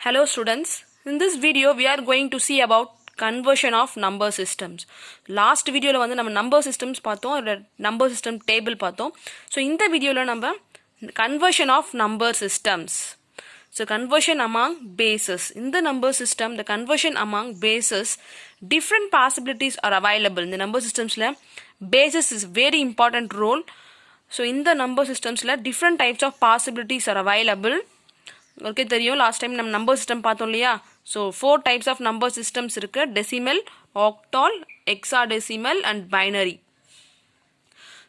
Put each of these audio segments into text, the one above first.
Hello students, in this video we are going to see about conversion of number systems. Last video la vandu nama number systems paathom, number system table paathom. So இந்த வீடியோல நம்ம conversion of number systems. So conversion among bases. In the number system, the conversion among bases, different possibilities are available. In the number systems la bases is very important role. So in the number systems la different types of possibilities are available. Okay, தெரியும் last time நம்ம number system பார்த்தோம் இல்லையா. So 4 types of number systems இருக்கு. Decimal, octal, hexadecimal and binary.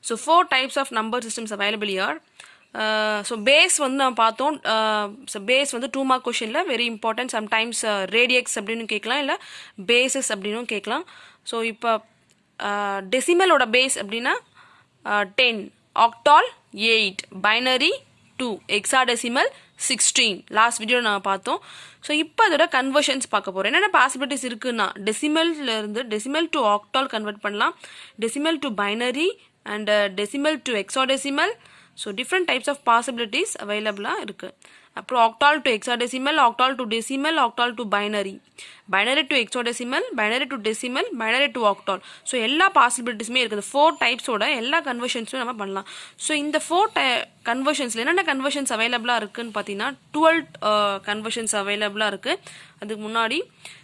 So 4 types of number systems available here. So base வந்து நம்ம பார்த்தோம். So base வந்து 2 mark கொஷனில் வெரி இம்பார்ட்டன்ட். சம்டைம்ஸ் ரேடியக்ஸ் அப்படின்னு கேட்கலாம், இல்லை பேசஸ் அப்படின்னு கேட்கலாம். ஸோ இப்போ டெசிமலோட பேஸ் அப்படின்னா 10, octal 8, binary 2, hexadecimal 16. Last video நான் பார்த்தோம். ஸோ இப்போ அதோட கன்வர்ஷன்ஸ் பார்க்க போகிறோம். என்னென்ன பாசிபிலிட்டிஸ் இருக்குன்னா, டெசிமல்லேருந்து டெசிமல் டு ஆக்டால் கன்வெர்ட் பண்ணலாம், decimal to binary and decimal to hexadecimal. So different types of possibilities அவைலபிளாக இருக்குது. அப்புறம் octal to hexadecimal, octal to decimal, octal to binary, binary to hexadecimal, binary to decimal, binary to octal. So எல்லா பாசிபிலிட்டிஸுமே இருக்குது. 4 டைப்ஸோட எல்லா கன்வர்ஷன்ஸும் நம்ம பண்ணலாம். So இந்த 4 கன்வர்ஷன்ஸில் என்னென்ன கன்வர்ஷன்ஸ் அவைலபிளாக இருக்குதுன்னு பார்த்தீங்கன்னா 12 கன்வர்ஷன்ஸ் அவைலபிளாக இருக்குது. அதுக்கு முன்னாடி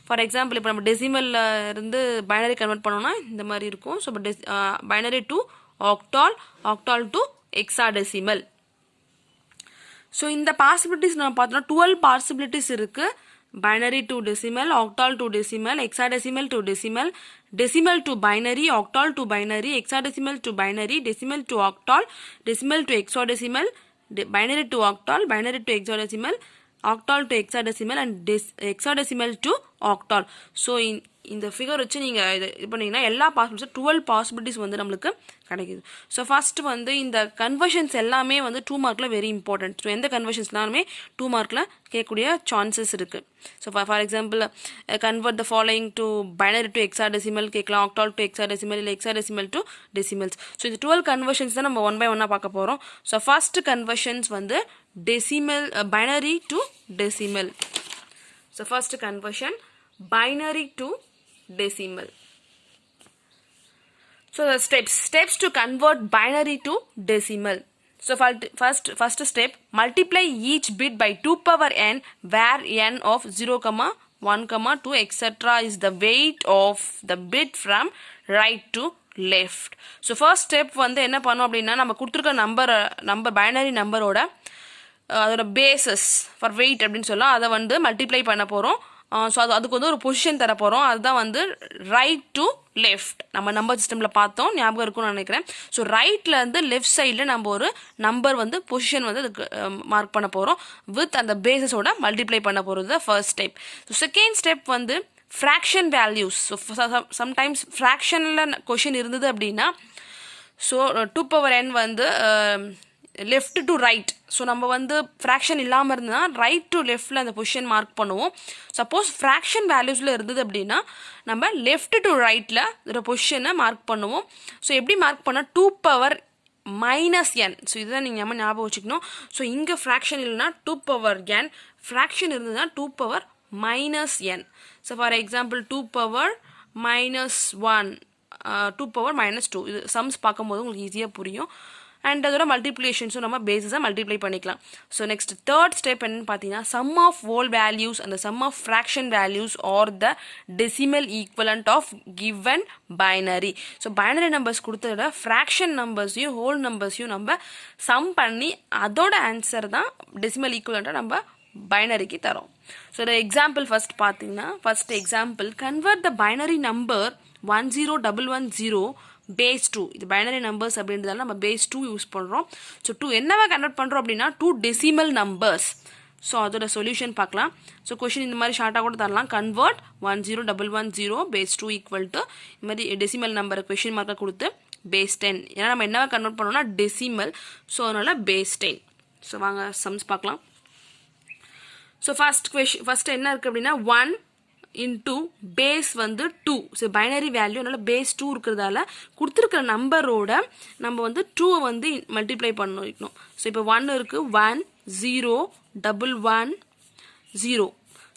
ஃபார் எக்ஸாம்பிள் இப்போ நம்ம டெசிமலில் இருந்து பைனரி கன்வெர்ட் பண்ணோம்னா இந்த மாதிரி இருக்கும். ஸோ இப்போ binary to octal, octal to hexadecimal. So இந்த பாசிபிலிட்டிஸ் நம்ம பார்த்தோம்னா 12 பாசிபிலிட்டிஸ் இருக்குது. Binary to decimal, octal to decimal, hexadecimal to decimal, decimal to binary, octal to binary, hexadecimal to binary, decimal to octal, decimal to hexadecimal, binary to octal, binary to hexadecimal, octal to hexadecimal and hexadecimal to octal. So இந்த figure வச்சு நீங்கள் இது பண்ணிங்கன்னா எல்லா பாசிபிலிட்டிஸும் 12 possibilities வந்து நம்மளுக்கு கிடைக்குது. So first வந்து இந்த கன்வர்ஷன்ஸ் எல்லாமே வந்து 2 மார்க்கில் வெரி இம்பார்ட்டன்ட். ஸோ எந்த கன்வர்ஷன்ஸ்னாலுமே 2 மார்க்கில் கேட்கக்கூடிய சான்சஸ் இருக்குது. So for example convert the following to binary to hexadecimal கேட்கலாம், ஆக்டால் டு ஹெக்ஸாடெசிமல், இல்லை ஹெக்ஸாடெசிமல் டு டெசிமல்ஸ். ஸோ இந்த 12 கன்வர்ஷன்ஸ் தான் நம்ம 1 by 1 பார்க்க போகிறோம். ஸோ ஃபர்ஸ்ட் கன்வர்ஷன்ஸ் வந்து decimal, binary to decimal. So first conversion binary to decimal. So the steps to convert binary to decimal. So first step, multiply each bit by 2 power n where n of 0, 1, 2 etc. is the weight of the bit from right to left. So first step வந்து என்ன பண்ணோம் அப்படின்னா, நம்ம கொடுத்துருக்க number binary நம்பரோட அதோட bases for wait அப்படின்னு சொல்லலாம், அதை வந்து மல்டிப்ளை பண்ண போகிறோம். ஸோ அதுக்கு வந்து ஒரு பொசிஷன் தர போகிறோம். அதுதான் வந்து ரைட் டு லெஃப்ட். நம்ம நம்பர் சிஸ்டமில் பார்த்தோம், ஞாபகம் இருக்கும்னு நினைக்கிறேன். ஸோ ரைட்லேருந்து லெஃப்ட் சைடில் நம்ம ஒரு நம்பர் வந்து பொசிஷன் வந்து அதுக்கு மார்க் பண்ண போகிறோம். வித் அந்த பேசஸோட மல்டிப்ளை பண்ண போகிறது தான் first step. So second step வந்து ஃப்ராக்ஷன் வேல்யூஸ். ஸோ சம்டைம்ஸ் ஃப்ராக்ஷனில் கொஷின் இருந்தது அப்படின்னா, ஸோ 2 power n வந்து லெஃப்ட் டு ரைட். ஸோ நம்ம வந்து ஃப்ராக்ஷன் இல்லாமல் இருந்ததுன்னா ரைட் டு லெஃப்டில் அந்த பொசிஷன் மார்க் பண்ணுவோம். சப்போஸ் ஃப்ராக்ஷன் வேல்யூஸில் இருந்தது அப்படின்னா நம்ம லெஃப்ட் டு ரைட்டில் ஒரு பொசிஷனை மார்க் பண்ணுவோம். ஸோ எப்படி மார்க் பண்ணால் 2 power -n. ஸோ இதுதான் நீங்கள் ஞாபகம் வச்சுக்கணும். ஸோ இங்கே ஃப்ராக்ஷன் இல்லைன்னா 2 power n, ஃப்ராக்ஷன் இருந்ததுன்னா 2 power -n. So for example 2 power -1, 2 power -2. இது சம்ஸ் பார்க்கும்போது உங்களுக்கு ஈஸியாக புரியும். அண்ட் அதோட மல்டிப்ளிகேஷன்ஸும் நம்ம பேஸஸாக மல்டிப்ளை பண்ணிக்கலாம். ஸோ நெக்ஸ்ட் தேர்ட் ஸ்டெப் என்னன்னு பார்த்தீங்கன்னா, சம் ஆஃப் ஹோல் வேல்யூஸ் அந்த sum of fraction values are the decimal equivalent of given binary. So binary numbers கொடுத்ததோட ஃப்ராக்ஷன் நம்பர்ஸையும் ஹோல் நம்பர்ஸையும் நம்ம சம் பண்ணி அதோட ஆன்சர் தான் டெசிமல் ஈக்குவலண்ட்டாக நம்ம பைனரிக்கு தரோம். ஸோ இந்த எக்ஸாம்பிள் ஃபர்ஸ்ட் பார்த்தீங்கன்னா, first example, convert the binary number 10110 base 2. இது பைனரி நம்பர்ஸ் அப்படின்றதால நம்ம பேஸ் 2 யூஸ் பண்ணுறோம். ஸோ 2 என்னவா கன்வெர்ட் பண்ணுறோம் அப்படின்னா 2 டெசிமல் நம்பர்ஸ். ஸோ அதோட சொல்யூஷன் பார்க்கலாம். ஸோ கொஷின் இந்த மாதிரி ஷார்ட்டாக கூட தரலாம். கன்வெர்ட் 10110 பேஸ் 2 ஈக்குவல் டு இந்த மாதிரி டெசிமல் நம்பரை கொஷின் மார்க்காக கொடுத்து பேஸ் 10. ஏன்னா நம்ம என்னவா கன்வெர்ட் பண்ணோம்னா டெசிமல். ஸோ அதனால பேஸ் 10. ஸோ வாங்க சம்ஸ் பார்க்கலாம். ஸோ ஃபர்ஸ்ட் என்ன இருக்குது அப்படின்னா 1 இன்டூ பேஸ் வந்து 2. ஸோ பைனரி வேல்யூ அதனால பேஸ் 2 இருக்கிறதால கொடுத்துருக்கிற நம்பரோட நம்ம வந்து 2 வந்து மல்டிப்ளை பண்ணிக்கணும். ஸோ இப்போ 1 இருக்குது, 1 0 1 1 0.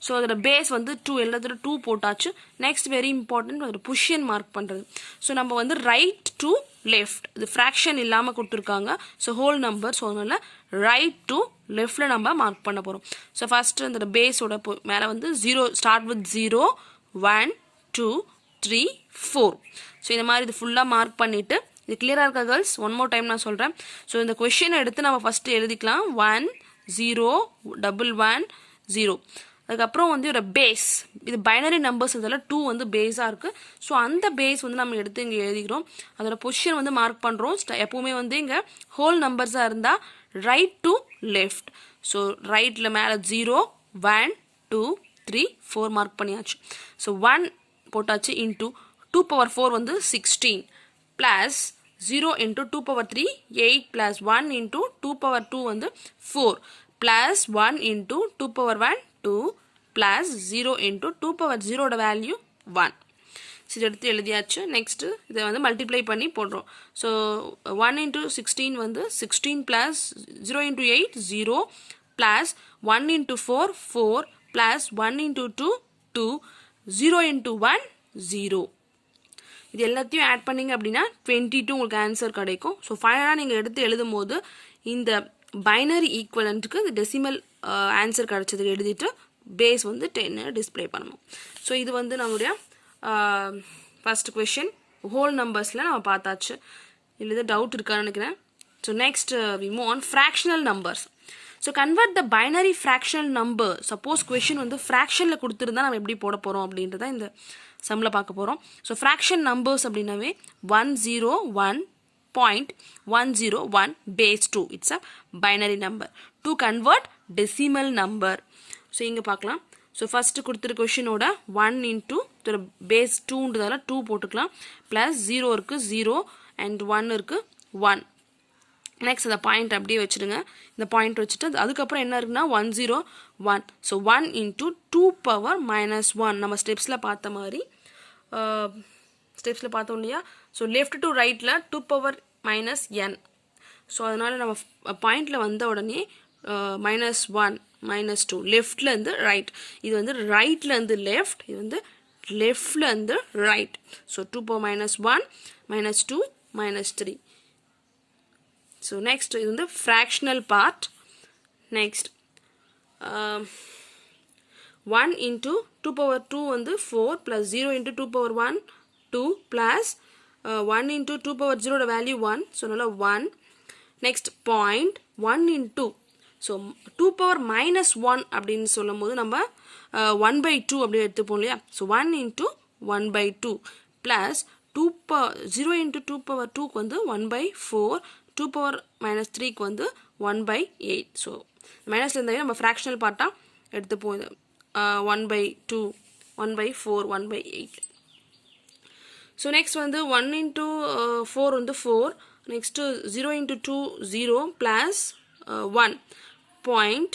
ஸோ அதோட பேஸ் வந்து 2 எல்லாத்தோட 2 போட்டாச்சு. நெக்ஸ்ட் வெரி இம்பார்ட்டன்ட் ஒரு பொசிஷன் மார்க் பண்ணுறது. ஸோ நம்ம வந்து ரைட் டு லெஃப்ட், இது ஃப்ராக்ஷன் இல்லாமல் கொடுத்துருக்காங்க. ஸோ ஹோல் நம்பர், ஸோ அதனால ரைட் டு லெஃப்டில் நம்ம மார்க் பண்ண போகிறோம். ஸோ ஃபஸ்ட்டு அந்த பேஸோட மேலே வந்து 0 ஸ்டார்ட் வித் 0 1 2 3 4. ஸோ இந்த மாதிரி இது ஃபுல்லாக மார்க் பண்ணிவிட்டு, இது கிளியராக இருக்கா கேர்ள்ஸ்? ஒன் மோர் டைம் நான் சொல்கிறேன். ஸோ இந்த கொஷினை எடுத்து நம்ம ஃபஸ்ட்டு எழுதிக்கலாம். 1 0 1 1 0. அதுக்கப்புறம் வந்து ஒரு பேஸ், இது பைனரி நம்பர்ஸ் இதெல்லாம் 2 வந்து பேஸாக இருக்குது. ஸோ அந்த பேஸ் வந்து நம்ம எடுத்து இங்கே எழுதிக்கிறோம். அதோட பொசிஷன் வந்து மார்க் பண்ணுறோம். எப்போவுமே வந்து இங்கே ஹோல் நம்பர்ஸாக இருந்தால் ரைட் டு லெஃப்ட். ஸோ ரைட்டில் மேலே 0 1 2 3 4 மார்க் பண்ணியாச்சு. ஸோ 1 போட்டாச்சு இன்ட்டு 2 பவர் 4 வந்து 16 plus 0 into 2 power 3 8 plus 1 into 2 power 2 வந்து 4 plus 1 into 2 power 1 2 plus 0 into 2 power 0ஓட வேல்யூ 1. இது எடுத்து எழுதியாச்சு. நெக்ஸ்ட்டு இதை வந்து மல்டிப்ளை பண்ணி போடுறோம். ஸோ 1 இன்ட்டு 16 வந்து 16 plus 0 into 8 0 plus 1 into 4 4 plus 1 into 2 2 0 into 1 0. இது எல்லாத்தையும் ஆட் பண்ணிங்க அப்படின்னா 22 உங்களுக்கு ஆன்சர் கிடைக்கும். ஸோ ஃபைனலாக நீங்கள் எடுத்து எழுதும் போது இந்த பைனரி ஈக்குவலண்ட்டுக்கு இந்த டெசிமல் ஆன்சர் கிடச்சதுக்கு எழுதிட்டு பேஸ் வந்து 10 டிஸ்பிளே பண்ணணும். ஸோ இது வந்து நம்மளுடைய ஃபர்ஸ்ட் கொஷின். ஹோல் நம்பர்ஸில் நம்ம பார்த்தாச்சு. இதில் எதாவது டவுட் இருக்கான்னு நினைக்கிறேன். So next we move on fractional numbers. So convert the binary fractional number. Suppose question வந்து ஃப்ராக்ஷனில் கொடுத்துருந்தா நம்ம எப்படி போட போகிறோம் அப்படின்றத இந்த சம்மில் பார்க்க போகிறோம். ஸோ ஃப்ராக்ஷன் நம்பர்ஸ் அப்படின்னாவே 101.101 base 2. It's a binary number. To convert decimal number. So இங்கே பார்க்கலாம். ஸோ ஃபஸ்ட்டு கொடுத்துருக்க கொஷினோட 1 இன்ட்டு பேஸ் 2ன்றதால 2 போட்டுக்கலாம். ப்ளஸ் 0 இருக்குது 0 அண்ட் 1 இருக்குது 1. நெக்ஸ்ட் அந்த பாயிண்ட் அப்படியே வச்சுடுங்க. இந்த பாயிண்ட் வச்சுட்டு அதுக்கப்புறம் என்ன இருக்குன்னா 101. ஸோ 1 இன்ட்டு 2 பவர் மைனஸ் 1 நம்ம ஸ்டெப்ஸில் பார்த்த மாதிரி ஸ்டெப்ஸில் பார்த்தோம் இல்லையா? ஸோ லெஃப்ட் டு ரைட்டில் 2 பவர் மைனஸ் n. ஸோ அதனால் நம்ம பாயிண்டில் வந்த உடனே -1 -2 லெஃப்ட்லேருந்து ரைட். இது வந்து ரைட்லேருந்து லெஃப்ட், இது வந்து லெஃப்ட்லேருந்து right. So 2 power -1 -2 -3. So next இது வந்து fractional part. Next 1 into 2 power 2 வந்து 4 plus 0 into 2 power 1 2 plus 1 into 2 power 0ஓட வேல்யூ 1. ஸோ அதனால் 1. Next point 1 into so 2 power -1 அப்படின்னு சொல்லும் போது நம்ம 1/2 அப்படியே எடுத்துப்போம் இல்லையா? So 1 into 1/2 plus 0 into 2 power 2க்கு வந்து 1/4 2 பவர் -3க்கு வந்து 1/8. ஸோ மைனஸில் இருந்தாவே நம்ம ஃப்ராக்ஷனல் பார்ட்டாக எடுத்துப்போம். இது 1/2 1/4 1/8. ஸோ நெக்ஸ்ட் வந்து 1 இன்ட்டு 4 வந்து 4. Next 0 into 2 0 plus 1 point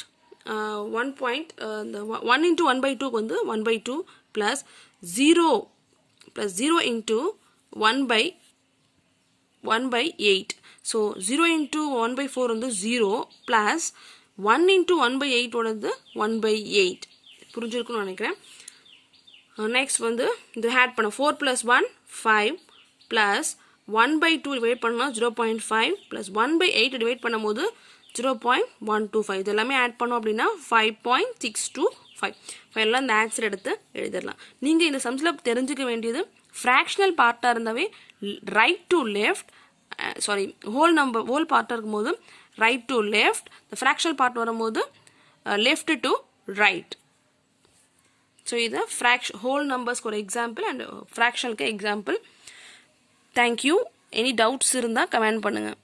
1 point இந்த 1 இன்ட்டு 1/2க்கு வந்து 1/2 ப்ளஸ் 0 இன்ட்டு 1/8. ஸோ 0 இன்ட்டு 1/4 வந்து 0 ப்ளஸ் 1 இன்ட்டு 1/8ஓடது 1/8. புரிஞ்சிருக்குன்னு நினைக்கிறேன். நெக்ஸ்ட் வந்து இது ஆட் பண்ண 4 + 1 5 ப்ளஸ் 1/2 டிவைட் பண்ணால் 0.5 ப்ளஸ் 1/8 டிவைட் பண்ணும்போது 0.125. இது எல்லாமே ஆட் பண்ணோம் அப்படின்னா 5.625. எல்லாம் இந்த ஆன்சர் எடுத்து எழுதிடலாம். நீங்கள் இந்த சம்ஸில் தெரிஞ்சுக்க வேண்டியது ஃப்ராக்ஷனல் பார்ட்டாக இருந்தாவே right to left, sorry whole பார்ட்டாக இருக்கும்போது ரைட் டு லெஃப்ட், இந்த ஃப்ராக்ஷனல் பார்ட் வரும்போது லெஃப்ட் டு ரைட். ஸோ இது ஹோல் நம்பர்ஸ்க்கு ஒரு எக்ஸாம்பிள் அண்ட் ஃப்ராக்ஷனுக்கு எக்ஸாம்பிள். தேங்க்யூ. எனி டவுட்ஸ் இருந்தால் கமெண்ட் பண்ணுங்கள்.